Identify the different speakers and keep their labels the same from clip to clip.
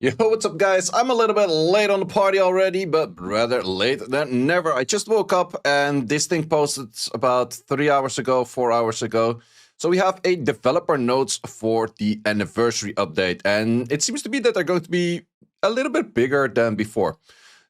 Speaker 1: Yo, what's up, guys? I'm a little bit late on the party already, but rather late than never. I just woke up and this thing posted about 3 hours ago, 4 hours ago. So we have a developer notes for the anniversary update, and it seems to be that they're going to be a little bit bigger than before.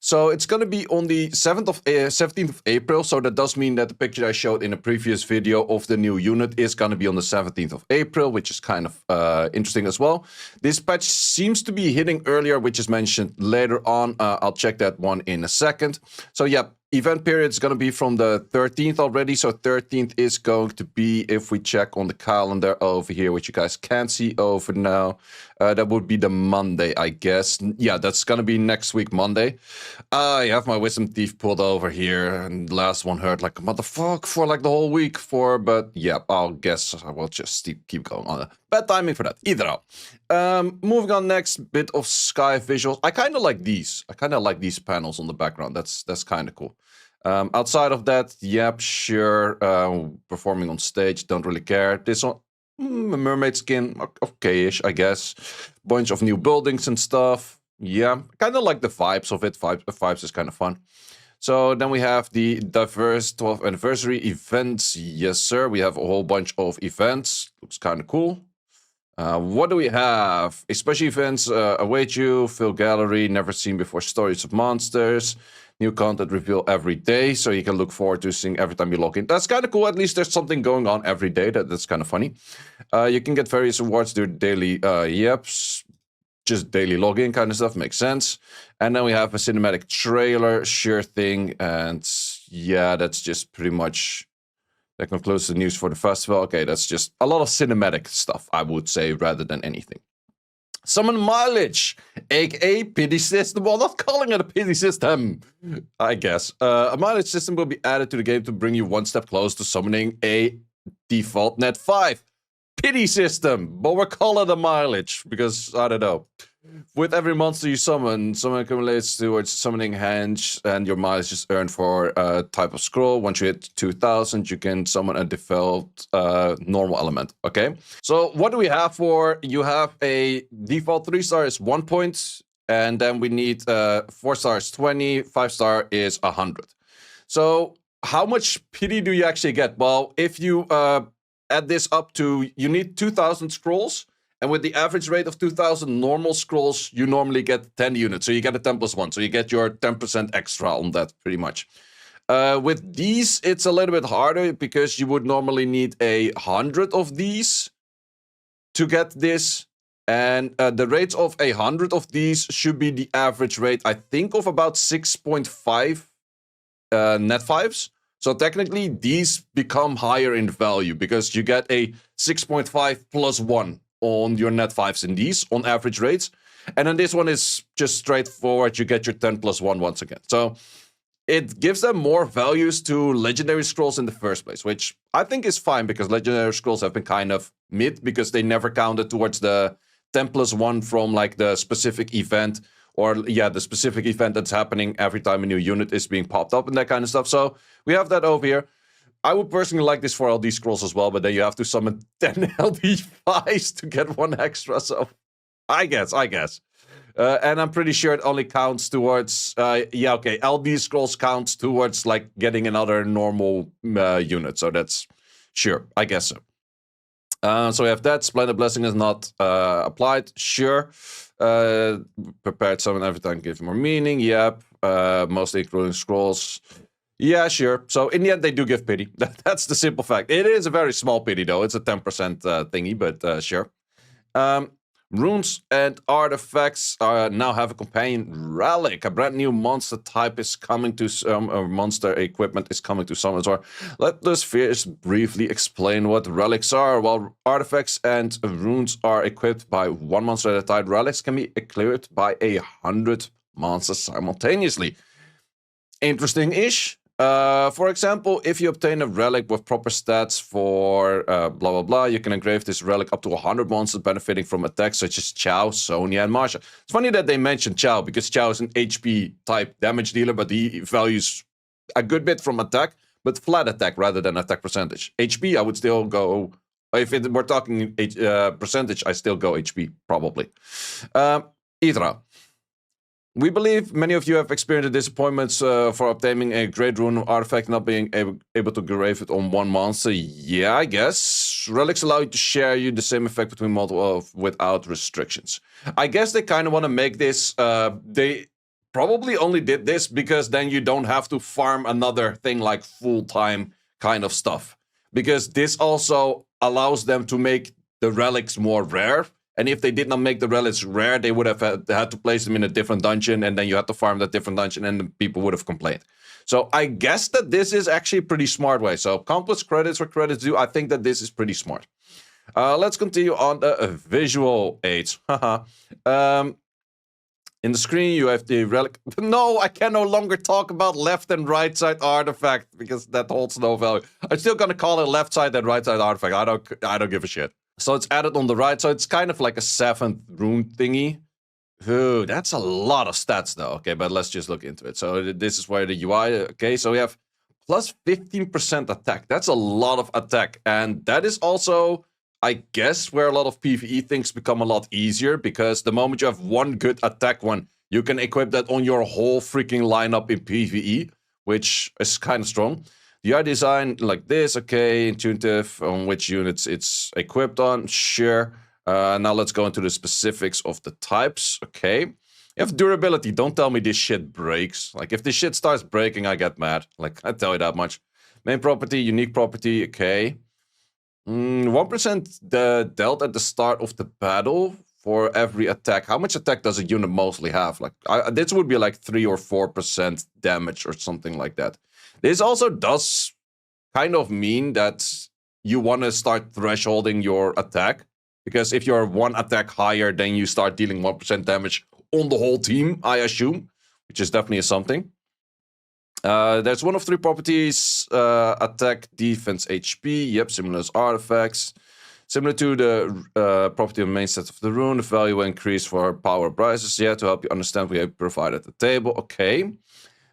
Speaker 1: So it's going to be on the 17th of April. So that does mean that the picture I showed in a previous video of the new unit is going to be on the 17th of April, which is kind of interesting as well. This patch seems to be hitting earlier, which is mentioned later on. I'll check that one in a second. So yeah, event period is going to be from the 13th already. So 13th is going to be, if we check on the calendar over here, which you guys can't see over now, that would be the Monday, I guess. Yeah, that's going to be next week, Monday. I have my wisdom teeth pulled over here, and the last one hurt like a motherfucker for like the whole week but yeah, I'll guess I will just keep going on. Bad timing for that, either out. Moving on, next bit of sky visuals. I kind of like these. I kind of like these panels on the background. That's kind of cool. Outside of that, yep, sure. Performing on stage, don't really care. This one, mermaid skin, okay-ish, I guess. Bunch of new buildings and stuff. Yeah, kind of like the vibes of it. Vibes is kind of fun. So then we have the diverse 12th anniversary events. Yes, sir. We have a whole bunch of events. Looks kind of cool. What do we have? Special events await you. Fill gallery. Never seen before stories of monsters. New content reveal every day, so you can look forward to seeing every time you log in. That's kind of cool. At least there's something going on every day. That's kind of funny. You can get various rewards through daily, just daily login kind of stuff. Makes sense. And then we have a cinematic trailer, sure thing. And yeah, that's just pretty much, that concludes the news for the festival. Okay, that's just a lot of cinematic stuff, I would say, rather than anything. Summon mileage, aka pity system. Well, not calling it a pity system, I guess. A mileage system will be added to the game to bring you one step closer to summoning a default net 5 pity system. But we'll call it a mileage because I don't know. With every monster you summon accumulates towards summoning hands, and your mileage is earned for a type of scroll. Once you hit 2000, you can summon a default normal element. Okay, so what do we have for? You have a default 3-star is 1 point, and then we need 4-star is 20, 5-star is 100. So how much pity do you actually get? Well, if you add this up to, you need 2000 scrolls. And with the average rate of 2000 normal scrolls, you normally get 10 units. So you get a 10 plus 1. So you get your 10% extra on that, pretty much. With these, it's a little bit harder because you would normally need 100 of these to get this. And the rates of 100 of these should be the average rate, I think, of about 6.5 net 5s. So technically, these become higher in value because you get a 6.5 plus 1 on your net 5s in these on average rates. And then this one is just straightforward. You get your 10 plus 1 once again. So it gives them more values to legendary scrolls in the first place, which I think is fine because legendary scrolls have been kind of mid because they never counted towards the 10 plus 1 from like the specific event, or yeah, the specific event that's happening every time a new unit is being popped up and that kind of stuff. So we have that over here. I would personally like this for LD scrolls as well, but then you have to summon 10 LD 5s to get 1 extra, so I guess. And I'm pretty sure it only counts towards, yeah, okay, LD scrolls counts towards, like, getting another normal unit, so that's, sure, I guess so. So we have that. Splendid Blessing is not applied, sure. Prepared summon every time, give more meaning, yep. Mostly including scrolls. Yeah, sure. So in the end, they do give pity. That's the simple fact. It is a very small pity, though. It's a 10% thingy, but sure. Runes and artifacts now have a companion, Relic. A brand new monster type is coming to monster equipment is coming to summons. Or let us first briefly explain what relics are. While artifacts and runes are equipped by 1 monster at a time, relics can be equipped by 100 monsters simultaneously. Interesting-ish. For example, if you obtain a relic with proper stats for blah blah blah, you can engrave this relic up to 100 monsters benefiting from attacks such as Chow, Sonya, and Marsha. It's funny that they mentioned Chow because Chow is an HP type damage dealer, but he values a good bit from attack, but flat attack rather than attack percentage. HP, I would still go. If we're talking percentage, I still go HP probably. Idra. We believe many of you have experienced the disappointments for obtaining a Great Rune artifact not being able to grave it on one monster. Yeah, I guess. Relics allow you to share the same effect between multiple without restrictions. I guess they kind of want to make this... they probably only did this because then you don't have to farm another thing like full-time kind of stuff. Because this also allows them to make the relics more rare. And if they did not make the relics rare, they would have had to place them in a different dungeon, and then you had to farm that different dungeon, and the people would have complained. So I guess that this is actually a pretty smart way. So countless credits where credits due. I think that this is pretty smart. Let's continue on the visual aids. In the screen, you have the relic. No, I can no longer talk about left and right side artifact because that holds no value. I'm still gonna call it left side and right side artifact. I don't give a shit. So it's added on the right, so it's kind of like a 7th Rune thingy. Ooh, that's a lot of stats though. Okay, but let's just look into it. So this is where the UI, okay, so we have plus 15% attack. That's a lot of attack. And that is also, I guess, where a lot of PvE things become a lot easier, because the moment you have one good attack one, you can equip that on your whole freaking lineup in PvE, which is kind of strong. The UI design like this, okay, intuitive, on which units it's equipped on, sure. Now let's go into the specifics of the types, okay. You have durability, don't tell me this shit breaks. Like, if this shit starts breaking, I get mad. Like, I tell you that much. Main property, unique property, okay. 1% dealt at the start of the battle for every attack. How much attack does a unit mostly have? Like, this would be like 3 or 4% damage or something like that. This also does kind of mean that you want to start thresholding your attack. Because if you're one attack higher, then you start dealing 1% damage on the whole team, I assume. Which is definitely something. There's one of 3 properties. Attack, defense, HP. Yep, similar as artifacts. Similar to the property of main set of the rune. The value will increase for power prices. Yeah, to help you understand what we have provided at the table. Okay.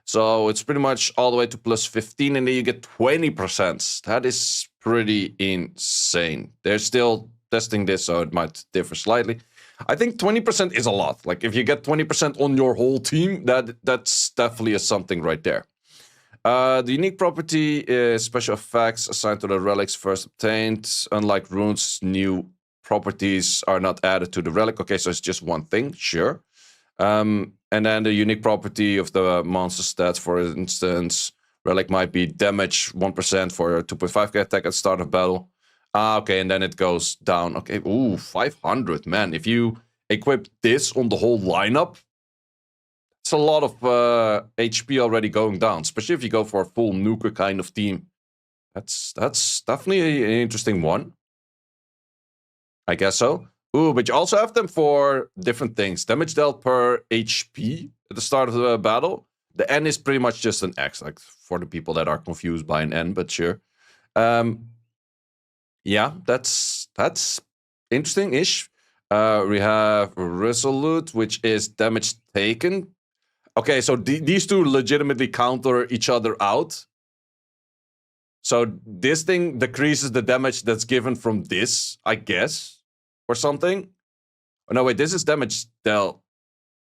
Speaker 1: So it's pretty much all the way to plus 15, and then you get 20%. That is pretty insane. They're still testing this, so it might differ slightly. I think 20% is a lot. Like, if you get 20% on your whole team, that's definitely a something right there. The unique property is special effects assigned to the relics first obtained. Unlike runes, new properties are not added to the relic. Okay, so it's just one thing, sure. And then the unique property of the monster stats, for instance, relic might be damage 1% for 2.5k attack at the start of battle. Okay, and then it goes down. Okay, ooh, 500, man. If you equip this on the whole lineup, it's a lot of HP already going down, especially if you go for a full nuker kind of team. That's definitely an interesting one. I guess so. Ooh, but you also have them for different things. Damage dealt per HP at the start of the battle. The N is pretty much just an X, like for the people that are confused by an N, but sure. Yeah, that's interesting-ish. We have Resolute, which is damage taken. Okay, so these two legitimately counter each other out. So this thing decreases the damage that's given from this, I guess. Or something. Oh, no, wait, this is damage dealt.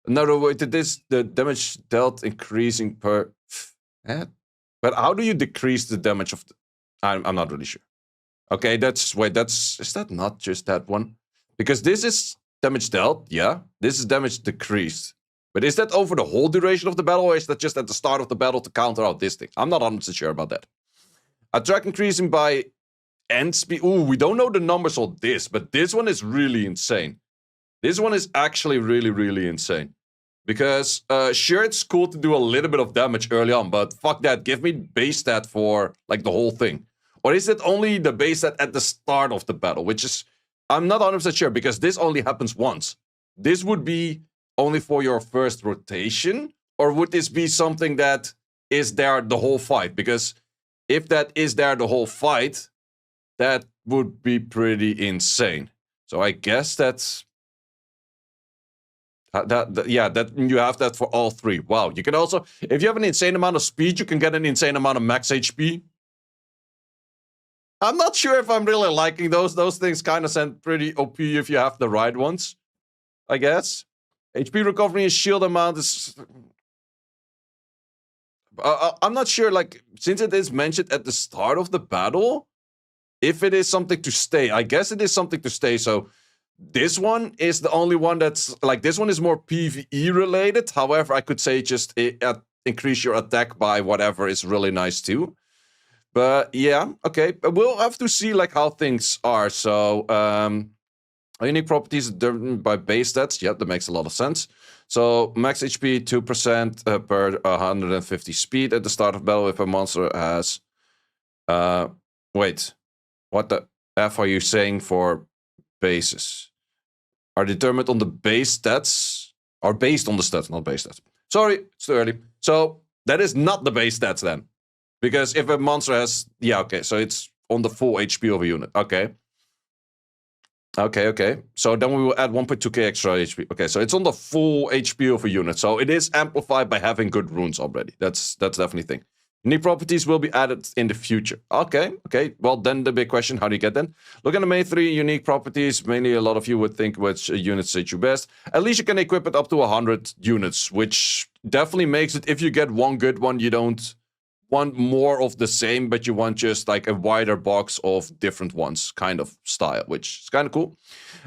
Speaker 1: No, wait, this the damage dealt increasing per... But how do you decrease the damage of... I'm not really sure. Okay, is that not just that one? Because this is damage dealt, yeah. This is damage decreased. But is that over the whole duration of the battle, or is that just at the start of the battle to counter out this thing? I'm not 100% sure about that. Attack increasing by end speed. Ooh, we don't know the numbers on this, but this one is really insane. This one is actually really, really insane. Because, sure, it's cool to do a little bit of damage early on, but fuck that. Give me base stat for, like, the whole thing. Or is it only the base stat at the start of the battle? Which is, I'm not 100% sure, because this only happens once. This would be only for your first rotation? Or would this be something that is there the whole fight? Because if that is there the whole fight, that would be pretty insane. So I guess that's... yeah, that you have that for all 3. Wow, you can also... If you have an insane amount of speed, you can get an insane amount of max HP. I'm not sure if I'm really liking those. Those things kind of sound pretty OP if you have the right ones, I guess. HP recovery and shield amount is... I'm not sure, like, since it is mentioned at the start of the battle, if it is something to stay. I guess it is something to stay, so this one is the only one that's, like, this one is more PvE related. However, I could say just increase your attack by whatever is really nice too. But yeah, okay. We'll have to see, like, how things are. So, unique properties determined by base stats. Yep, that makes a lot of sense. So, max HP 2% per 150 speed at the start of battle if a monster has... wait. What the F are you saying for bases? Are determined on the base stats? Are based on the stats, not base stats. Sorry, it's too early. So, that is not the base stats then. Because if a monster has... Yeah, okay, so it's on the full HP of a unit. Okay. Okay. So then we will add 1.2k extra HP. Okay, so it's on the full HP of a unit. So it is amplified by having good runes already. That's definitely a thing. Unique properties will be added in the future. Okay. Well, then the big question, how do you get them? Look at the main 3 unique properties. Mainly a lot of you would think which units suit you best. At least you can equip it up to 100 units, which definitely makes it, if you get one good one, you don't want more of the same, but you want just like a wider box of different ones kind of style, which is kind of cool.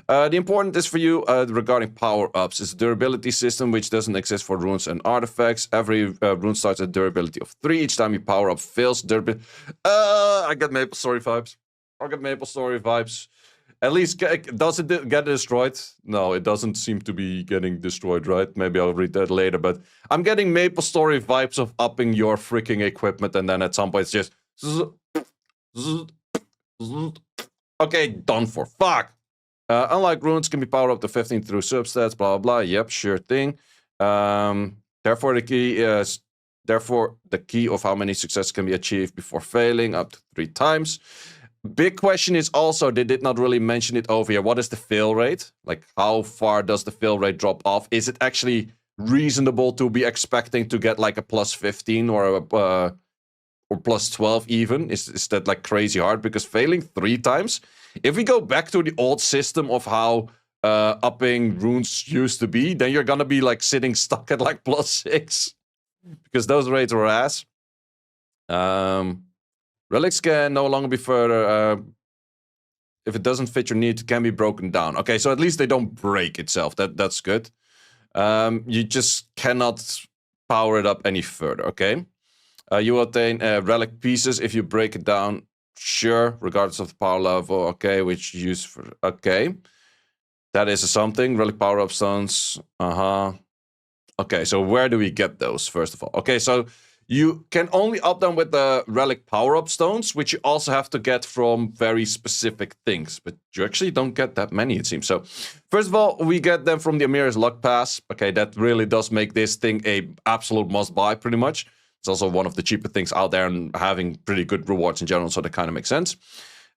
Speaker 1: The important is for you regarding power-ups is durability system, which doesn't exist for runes and artifacts. Every rune starts at durability of 3. Each time you power up fails durability. I get Maple Story vibes. At least, does it get destroyed? No, it doesn't seem to be getting destroyed, right? Maybe I'll read that later, but I'm getting Maple Story vibes of upping your freaking equipment, and then at some point it's just... Okay, done for. Fuck! Unlike runes, can be powered up to 15 through substats, blah, blah, blah. Yep, sure thing. Therefore, the key is... Therefore, the key of how many successes can be achieved before failing, up to 3 times. Big question is also, they did not really mention it over here. What is the fail rate? Like, how far does the fail rate drop off? Is it actually reasonable to be expecting to get like a plus 15 or plus 12 even? Is that like crazy hard? Because failing 3 times, if we go back to the old system of how upping runes used to be, then you're gonna be like sitting stuck at like plus 6. Because those rates were ass. Relics can no longer be further... if it doesn't fit your need, it can be broken down. Okay, so at least they don't break itself. That's good. You just cannot power it up any further, okay? You will obtain relic pieces if you break it down. Sure, regardless of the power level. Okay, which you use for... Okay. That is something. Relic power-up stones. Okay, so where do we get those, first of all? Okay, so... You can only up them with the relic power-up stones, which you also have to get from very specific things. But you actually don't get that many, it seems. So, first of all, we get them from the Amira's Luck Pass. Okay, that really does make this thing a absolute must-buy, pretty much. It's also one of the cheaper things out there and having pretty good rewards in general, so that kind of makes sense.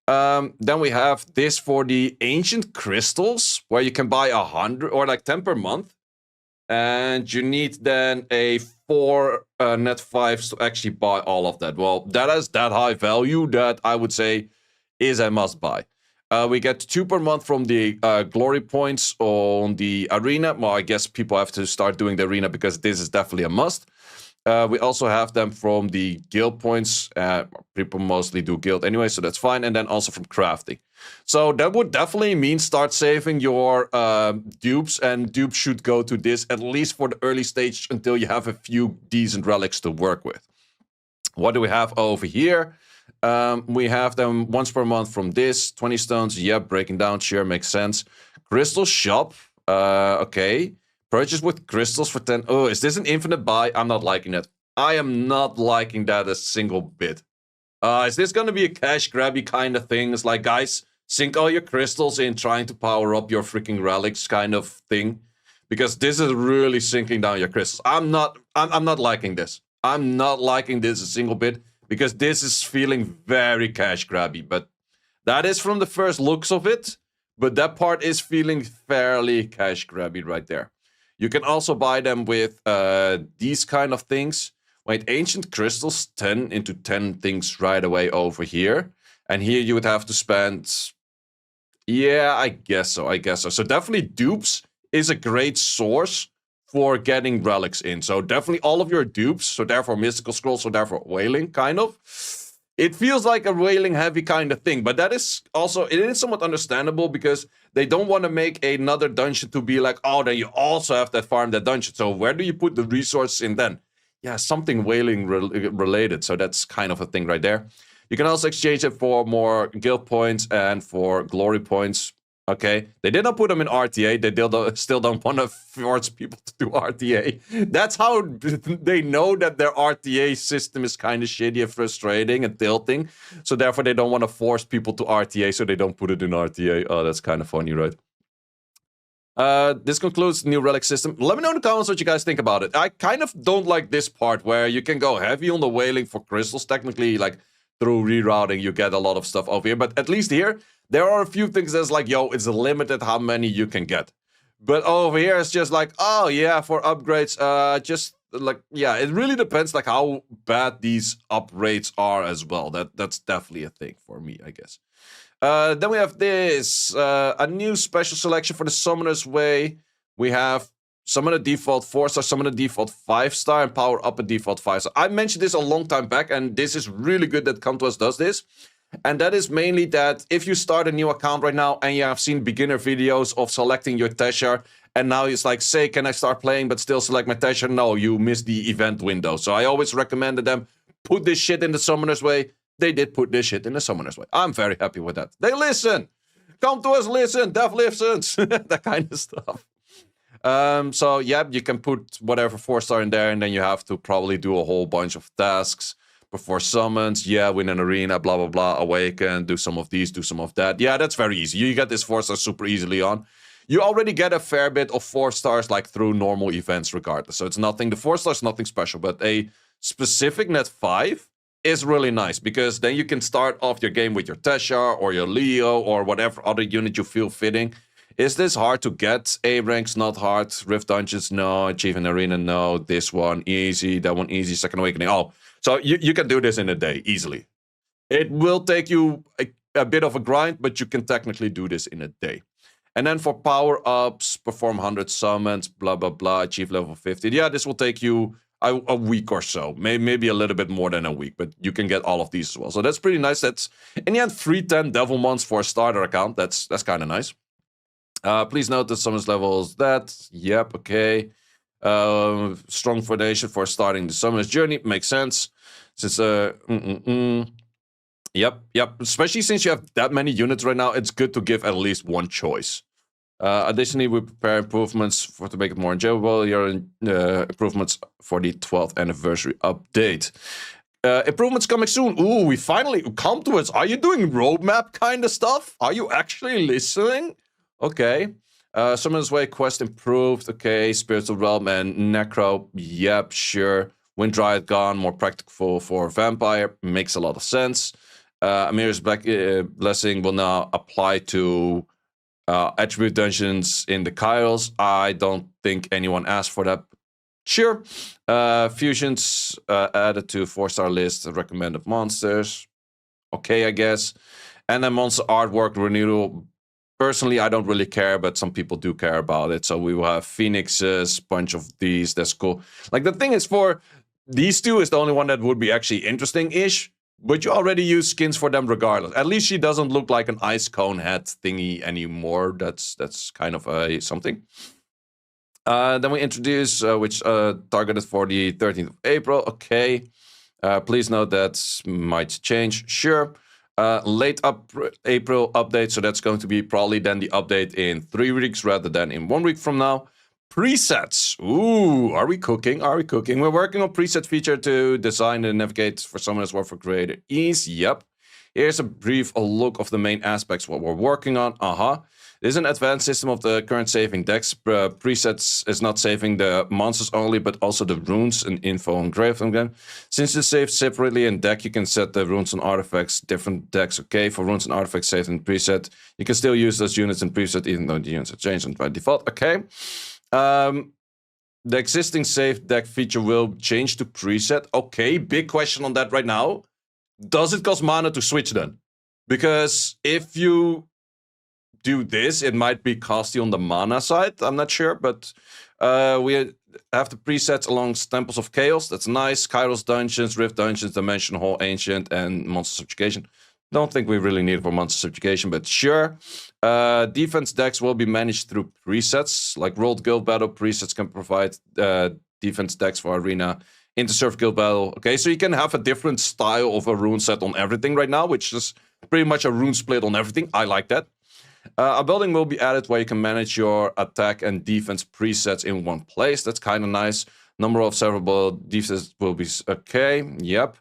Speaker 1: Then we have this for the Ancient Crystals, where you can buy 100 or like 10 per month. And you need then a 4 net 5s to actually buy all of that. Well, that is that high value that I would say is a must-buy. We get 2 per month from the glory points on the arena. Well, I guess people have to start doing the arena because this is definitely a must. We also have them from the guild points. People mostly do guild anyway, so that's fine. And then also from crafting. So that would definitely mean start saving your dupes. And dupes should go to this at least for the early stage until you have a few decent relics to work with. What do we have over here? We have them once per month from this. 20 stones, yep, breaking down, sure, makes sense. Crystal shop, okay. Purchase with crystals for 10. Oh, is this an infinite buy? I'm not liking that. I am not liking that a single bit. Is this going to be a cash grabby kind of thing? It's like, guys, sink all your crystals in trying to power up your freaking relics kind of thing. Because this is really sinking down your crystals. I'm not liking this. I'm not liking this a single bit. Because this is feeling very cash grabby. But that is from the first looks of it. But that part is feeling fairly cash grabby right there. You can also buy them with these kind of things. Wait, Ancient Crystals 10 into 10 things right away over here. And here you would have to spend... Yeah, I guess so. So definitely dupes is a great source for getting relics in. So definitely all of your dupes, so therefore mystical scrolls, so therefore whaling, kind of. It feels like a whaling heavy kind of thing, but that is also, it is somewhat understandable because they don't want to make another dungeon to be like, oh, then you also have to farm that dungeon. So where do you put the resources in then? Yeah, something whaling related. So that's kind of a thing right there. You can also exchange it for more guild points and for glory points. Okay, they did not put them in RTA. They still don't want to force people to do RTA. That's how they know that their RTA system is kind of shitty and frustrating and tilting. So therefore, they don't want to force people to RTA, so they don't put it in RTA. Oh, that's kind of funny, right? This concludes the new relic system. Let me know in the comments what you guys think about it. I kind of don't like this part where you can go heavy on the whaling for crystals. Technically, like through rerouting, you get a lot of stuff over here. But at least here, there are a few things that's like, yo, it's limited how many you can get. But over here, it's just like, oh yeah, for upgrades, just like, yeah, it really depends like how bad these up rates are as well. That's definitely a thing for me, I guess. Then we have this, a new special selection for the Summoner's Way. We have summon a default 4-star, summon a default 5-star, and power up a default 5-star. I mentioned this a long time back, and this is really good that Come To Us does this. And that is mainly that if you start a new account right now and you have seen beginner videos of selecting your Tesher, and now it's like, say, can I start playing but still select my Tesher? No, you missed the event window. So I always recommended them, put this shit in the Summoner's Way. They did put this shit in the Summoner's Way. I'm very happy with that. They listen. Come to us, listen. Dev listens. That kind of stuff. So, yeah, you can put whatever 4-star in there, and then you have to probably do a whole bunch of tasks before summons. Yeah, win an arena, blah, blah, blah, awaken, do some of these, do some of that. Yeah, that's very easy. You get this 4-star super easily on. You already get a fair bit of 4-stars like through normal events regardless. So it's nothing, the 4-star is nothing special, but a specific net 5 is really nice because then you can start off your game with your Tesha or your Leo or whatever other unit you feel fitting. Is this hard to get? A ranks, not hard. Rift Dungeons, no. Achieve an Arena, no. This one, easy. That one, easy. Second Awakening, oh. So you can do this in a day, easily. It will take you a bit of a grind, but you can technically do this in a day. And then for power-ups, perform 100 summons, blah, blah, blah, achieve level 50. Yeah, this will take you a week or so, maybe a little bit more than a week, but you can get all of these as well. So that's pretty nice. That's, in the end, 310 Devil Mons for a starter account. That's kind of nice. Please note the summons levels that, yep, okay. Strong foundation for starting the summoner's journey, makes sense. Since, yep, especially since you have that many units right now, it's good to give at least one choice. Additionally, we prepare improvements to make it more enjoyable. Your improvements for the 12th anniversary update. Improvements coming soon. Ooh, we finally come to us. Are you doing roadmap kind of stuff? Are you actually listening? Okay. Summoner's Way quest improved. Okay. Spiritual Realm and Necro. Yep, sure. Wind Dryad gone. More practical for Vampire. Makes a lot of sense. Amir's Black Blessing will now apply to attribute dungeons in the Kyles. I don't think anyone asked for that. Sure. Fusions added to 4-star list of recommended monsters. Okay, I guess. And then monster artwork renewal. Personally, I don't really care, but some people do care about it. So we will have Phoenixes, bunch of these. That's cool. Like the thing is, for these two is the only one that would be actually interesting-ish. But you already use skins for them regardless. At least she doesn't look like an ice cone head thingy anymore. That's kind of something. Then we introduce, which targeted for the 13th of April. Okay. Please note that might change. Sure. Late April update. So that's going to be probably then the update in 3 weeks rather than in 1 week from now. Presets. Ooh, are we cooking? Are we cooking? We're working on preset feature to design and navigate for Summoner's War for greater ease. Yep. Here's a brief look of the main aspects what we're working on. This is an advanced system of the current saving decks. Presets is not saving the monsters only, but also the runes and info engraved on them. Since it's saved separately in deck, you can set the runes and artifacts different decks. Okay, for runes and artifacts saved in preset, you can still use those units in preset even though the units are changed by default. Okay. The existing save deck feature will change to preset. Okay, big question on that right now. Does it cost mana to switch then? Because if you do this, it might be costly on the mana side. I'm not sure, but we have the presets along Temples of Chaos. That's nice. Kairos Dungeons, Rift Dungeons, Dimension Hall, Ancient, and Monster Subjugation. Don't think we really need it for Monster Subjugation, but sure. Defense decks will be managed through presets. Like World Guild Battle presets can provide defense decks for Arena. Interserve Guild Battle. Okay, so you can have a different style of a rune set on everything right now, which is pretty much a rune split on everything. I like that. A building will be added where you can manage your attack and defense presets in one place. That's kind of nice. Number of several defenses will be okay. Yep.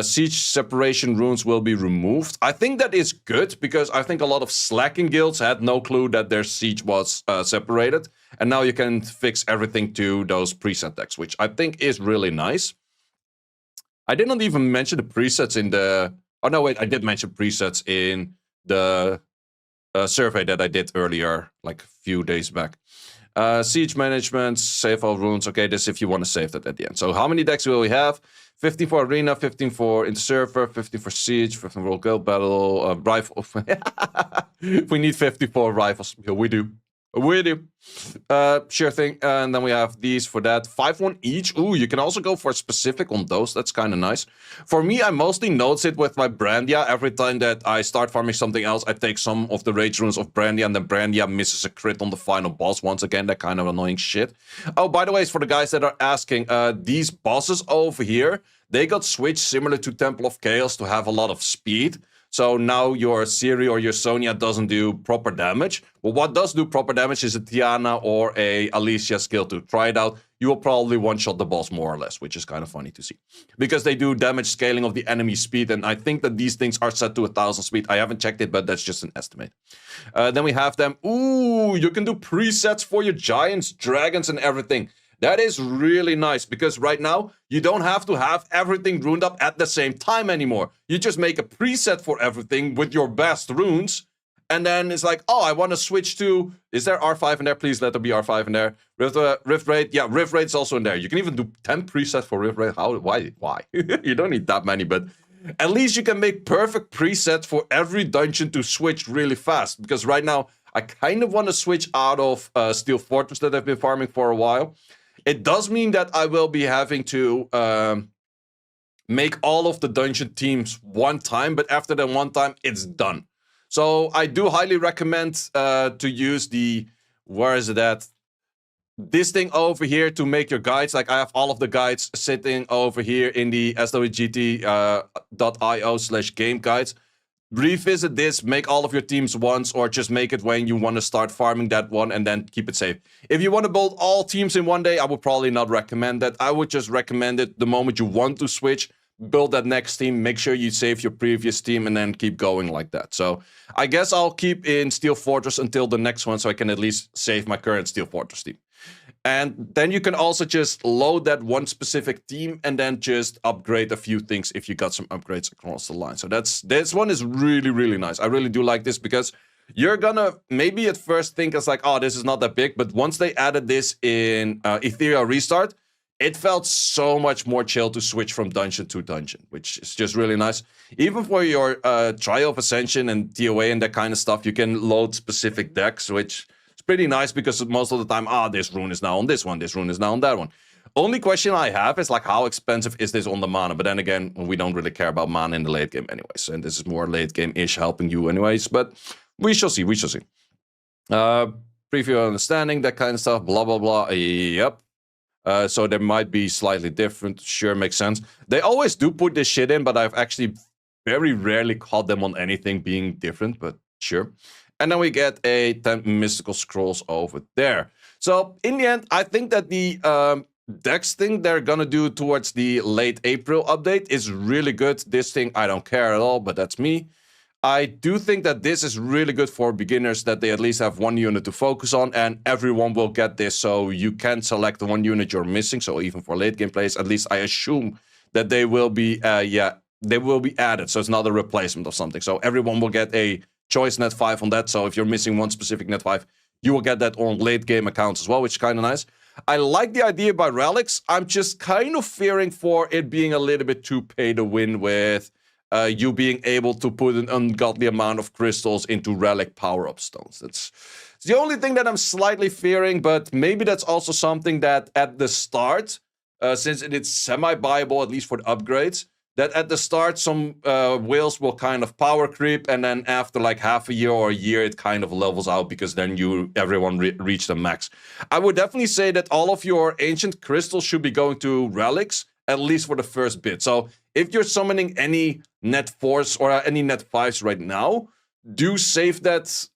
Speaker 1: Siege separation runes will be removed. I think that is good because I think a lot of slacking guilds had no clue that their siege was separated. And now you can fix everything to those preset decks, which I think is really nice. I didn't even mention the presets in the... Oh, no, wait, I did mention presets in the survey that I did earlier, like a few days back. Siege management, save all runes. Okay, this if you want to save that at the end. So how many decks will we have? 15 for Arena, 15 for Interserver, 15 for Siege, 15 for World Guild Battle, Rifle. We need 54 rifles. Yeah, we do. We do. Sure thing. And then we have these for that. 5-1 each. Ooh, you can also go for a specific on those. That's kind of nice. For me, I mostly notice it with my Brandia. Every time that I start farming something else, I take some of the rage runes of Brandia, and then Brandia misses a crit on the final boss. Once again, that kind of annoying shit. Oh, by the way, for the guys that are asking, these bosses over here, they got switched similar to Temple of Chaos to have a lot of speed. So now your Siri or your Sonya doesn't do proper damage. Well, what does do proper damage is a Tiana or a Alicia skill to try it out. You will probably one-shot the boss more or less, which is kind of funny to see. Because they do damage scaling of the enemy speed, and I think that these things are set to 1000 speed. I haven't checked it, but that's just an estimate. Then we have them. Ooh, you can do presets for your giants, dragons, and everything. That is really nice because right now you don't have to have everything runed up at the same time anymore. You just make a preset for everything with your best runes. And then it's like, oh, I want to switch to... Is there R5 in there? Please let there be R5 in there. Rift Raid. Yeah, Rift Raid's also in there. You can even do 10 presets for Rift Raid. How? Why? You don't need that many, but... At least you can make perfect presets for every dungeon to switch really fast. Because right now, I kind of want to switch out of Steel Fortress that I've been farming for a while. It does mean that I will be having to make all of the dungeon teams one time, but after that one time, it's done. So I do highly recommend to use the, where is it at? This thing over here to make your guides. Like I have all of the guides sitting over here in the swgt.io/game guides. Revisit this, make all of your teams once, or just make it when you want to start farming that one and then keep it safe. If you want to build all teams in one day, I would probably not recommend that. I would just recommend it the moment you want to switch, build that next team, make sure you save your previous team, and then keep going like that. So I guess I'll keep in Steel Fortress until the next one so I can at least save my current Steel Fortress team. And then you can also just load that one specific team and then just upgrade a few things if you got some upgrades across the line. So this one is really, really nice. I really do like this because you're gonna maybe at first think it's like, oh, this is not that big. But once they added this in Ethereal Restart, it felt so much more chill to switch from dungeon to dungeon, which is just really nice. Even for your Trial of Ascension and TOA and that kind of stuff, you can load specific decks, which... pretty nice because most of the time, this rune is now on this one, this rune is now on that one. Only question I have is like, how expensive is this on the mana? But then again, we don't really care about mana in the late game anyways. And this is more late game-ish helping you anyways. But we shall see, we shall see. Preview understanding, that kind of stuff, blah, blah, blah. Yep. So there might be slightly different. Sure, makes sense. They always do put this shit in, but I've actually very rarely caught them on anything being different, but sure. And then we get a 10 mystical scrolls over there. So in the end, I think that the Dex thing they're gonna do towards the late April update is really good. This thing, I don't care at all, but that's me. I do think that this is really good for beginners, that they at least have one unit to focus on, and everyone will get this, so you can select the one unit you're missing. So even for late game players, at least I assume that they will be, they will be added. So it's not a replacement of something. So everyone will get a choice net 5 on that. So if you're missing one specific net 5, you will get that on late game accounts as well, which is kind of nice. I like the idea by Relics. I'm just kind of fearing for it being a little bit too pay to win with you being able to put an ungodly amount of crystals into relic power-up stones. It's the only thing that I'm slightly fearing, but maybe that's also something that at the start, since it is semi-viable, at least for the upgrades, that at the start some whales will kind of power creep, and then after like half a year or a year, it kind of levels out because then everyone reach the max. I would definitely say that all of your ancient crystals should be going to relics, at least for the first bit. So if you're summoning any net 4s or any net 5s right now, do save that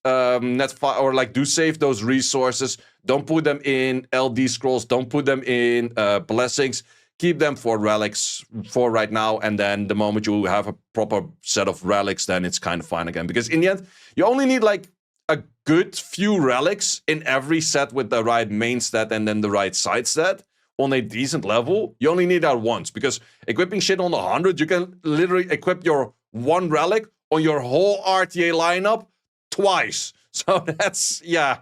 Speaker 1: net 5, or like do save those resources. Don't put them in LD scrolls. Don't put them in blessings. Keep them for relics for right now, and then the moment you have a proper set of relics, then it's kind of fine again. Because in the end, you only need like a good few relics in every set with the right main stat and then the right side stat on a decent level. You only need that once, because equipping shit on 100, you can literally equip your one relic on your whole RTA lineup twice. So that's, yeah,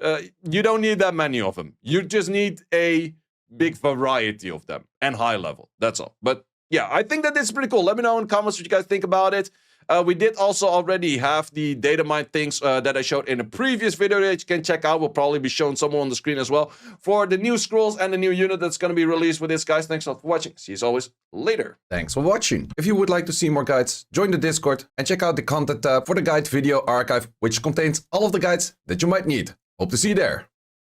Speaker 1: you don't need that many of them. You just need a big variety of them and high level. That's all. But yeah, I think that is pretty cool. Let me know in the comments what you guys think about it. We did also already have the data mine things that I showed in a previous video that you can check out. We'll probably be showing some more on the screen as well for the new scrolls and the new unit that's going to be released with this, guys. Thanks a lot for watching. See you as always later. Thanks for watching. If you would like to see more guides, join the Discord and check out the content tab for the guide video archive, which contains all of the guides that you might need. Hope to see you there.